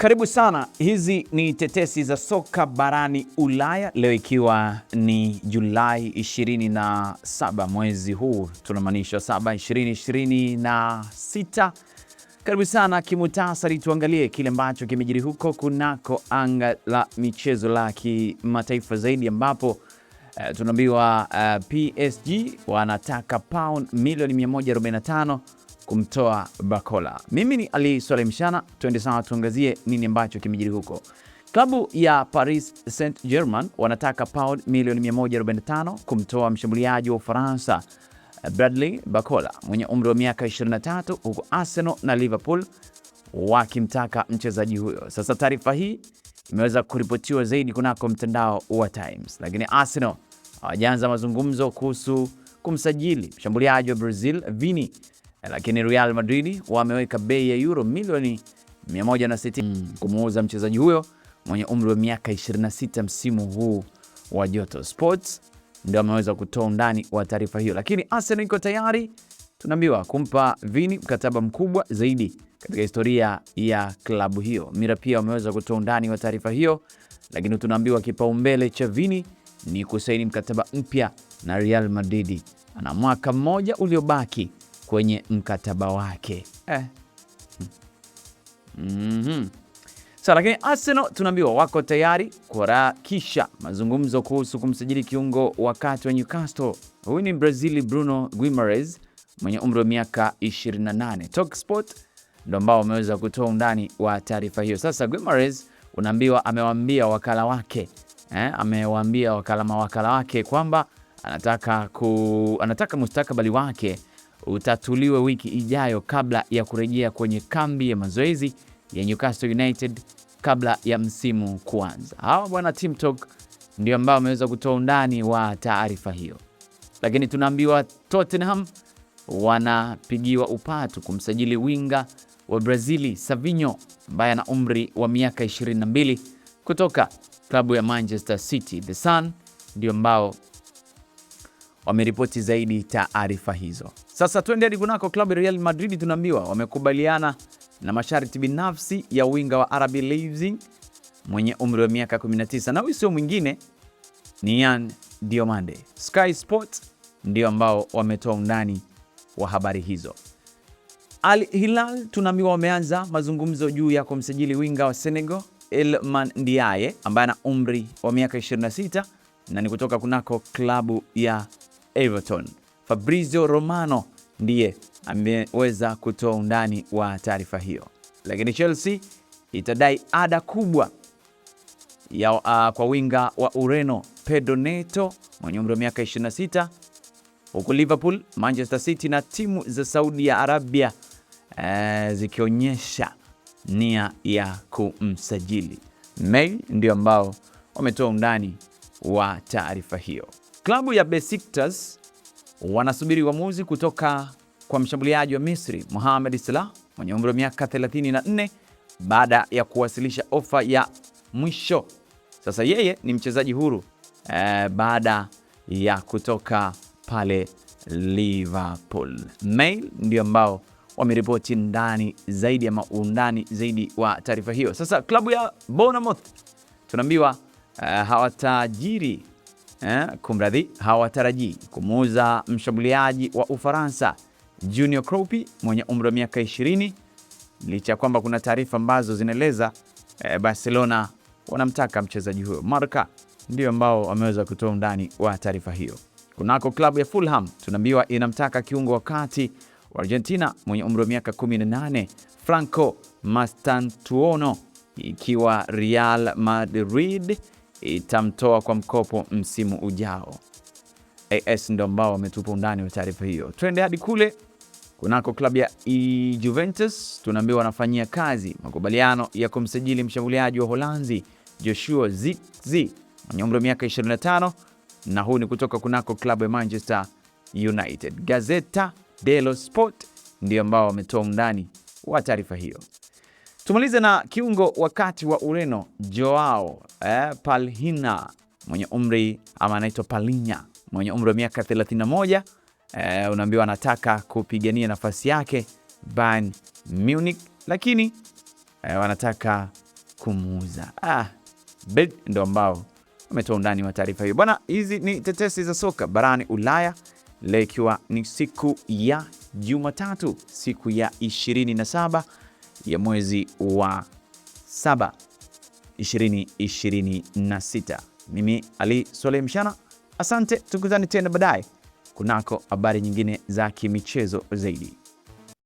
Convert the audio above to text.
Karibu sana. Hizi ni tetesi za soka barani Ulaya, leo ikiwa ni Julai 27 mwezi huu, tunamaanisha 7 2026. Karibu sana, kimutasari tuangalie kile ambacho kimejiri huko kunako anga la michezo la kimataifa zaidi, ambapo tunaambiwa PSG wanataka pound milioni 145 kumtoa Barcola. Mimi ni Ali Swaleh Mshana, tuende sawa tuangazie nini ambacho kimejiri huko. Klabu ya Paris Saint-Germain wanataka pound milioni 145 kumtoa mshambuliaji wa Ufaransa Bradley Barcola mwenye umri wa miaka 23, huku Arsenal na Liverpool wakimtaka mchezaji huyo. Sasa taarifa hii imeweza kuripotiwa zaidi kunako mtandao wa Times, lakini Arsenal hawajaanza mazungumzo kuhusu kumsajili mshambuliaji wa Brazil Vini, lakini Real Madrid wameweka bei ya euro milioni 160 kumuuza mchezaji huyo mwenye umri wa miaka 26 msimu huu wa joto. Sports ndio ameweza kutoa undani wa taarifa hiyo, lakini Arsenal iko tayari, tunaambiwa, kumpa Vini mkataba mkubwa zaidi katika historia ya klabu hiyo. Mira pia wameweza kutoa undani wa taarifa hiyo, lakini tunaambiwa kipaumbele cha Vini ni kusaini mkataba mpya na Real Madrid. Ana mwaka mmoja uliobaki kwenye mkataba wake. Lakini Arsenal tunaambiwa wako tayari kuharakisha mazungumzo kuhusu kumsajili kiungo wakati wa Newcastle. Huyu ni Brazili Bruno Guimaraes mwenye umri wa miaka 28. Talksport ndio ambao wameweza kutoa undani wa taarifa hiyo. Sasa Guimaraes unaambiwa amewaambia wakala wake kwamba anataka mustakabali wake utatuliwe wiki ijayo kabla ya kurejea kwenye kambi ya mazoezi ya Newcastle United kabla ya msimu kuanza. Hawa bwana Team Talk ndio ambao wameweza kutoa undani wa taarifa hiyo. Lakini tunaambiwa Tottenham wanapigiwa upatu kumsajili winga wa Brazili Savinho ambaye ana umri wa miaka 22 kutoka klabu ya Manchester City. The Sun ndio ambao wameripoti zaidi taarifa hizo. Sasa twende hadi kunako klabu ya Real Madrid. Tunaambiwa wamekubaliana na masharti binafsi ya winga wa RB Leipzig mwenye umri wa miaka 19, na huyu sio mwingine ni Yan Diomande. Sky Sports ndio ambao wametoa undani wa habari hizo. Al Hilal tunaambiwa wameanza mazungumzo juu ya kumsajili winga wa Senegal Iliman Ndiaye ambaye ana umri wa miaka 26 na ni kutoka kunako klabu ya Everton. Fabrizio Romano ndiye ameweza kutoa undani wa taarifa hiyo. Lakini Chelsea itadai ada kubwa kwa winga wa Ureno Pedro Neto mwenye umri wa miaka 26, huku Liverpool, Manchester City na timu za Saudi ya Arabia zikionyesha nia ya kumsajili. Mail ndio ambao wametoa undani wa taarifa hiyo. Klabu ya Besiktas wanasubiri uamuzi kutoka kwa mshambuliaji wa Misri Mohamed Salah mwenye umri wa miaka 34 baada ya kuwasilisha ofa ya mwisho. Sasa yeye ni mchezaji huru baada ya kutoka pale Liverpool. Mail ndio ambao wameripoti ndani zaidi ama undani zaidi wa taarifa hiyo. Sasa klabu ya Bournemouth tunaambiwa hawatarajii kumuuza mshambuliaji wa Ufaransa Junior Kroupi mwenye umri wa miaka 20, licha kwamba kuna taarifa ambazo zinaeleza Barcelona wanamtaka mchezaji huyo. Marca ndio ambao wameweza kutoa undani wa taarifa hiyo. Kunako klabu ya Fulham tunaambiwa inamtaka kiungo wakati wa Argentina mwenye umri wa miaka 18 Franco Mastantuono, ikiwa Real Madrid itamtoa kwa mkopo msimu ujao. AS ndio ambao wametupa undani wa taarifa hiyo. Twende hadi kule kunako klabu ya Juventus tunaambiwa wanafanyia kazi makubaliano ya kumsajili mshambuliaji wa Holanzi Joshua Zirkzee mwenye umri wa miaka 25, na huu ni kutoka kunako klabu ya Manchester United. Gazzetta dello Sport ndio ambao wametoa undani wa taarifa hiyo. Tumalize na kiungo wakati wa Ureno Joao Palhinha mwenye umri ama anaitwa Palhinha mwenye umri wa miaka 31, unaambiwa anataka kupigania nafasi yake Bayern Munich, lakini wanataka kumuuza. Bet ndo ambao umetoa undani wa taarifa hiyo bwana. Hizi ni tetesi za soka barani Ulaya, leo ikiwa ni siku ya Jumatatu, siku ya 27 ya mwezi wa 7 2026. Mimi Ali Swaleh Mshana, asante, tukutane tena baadaye kunako habari nyingine za kimichezo zaidi.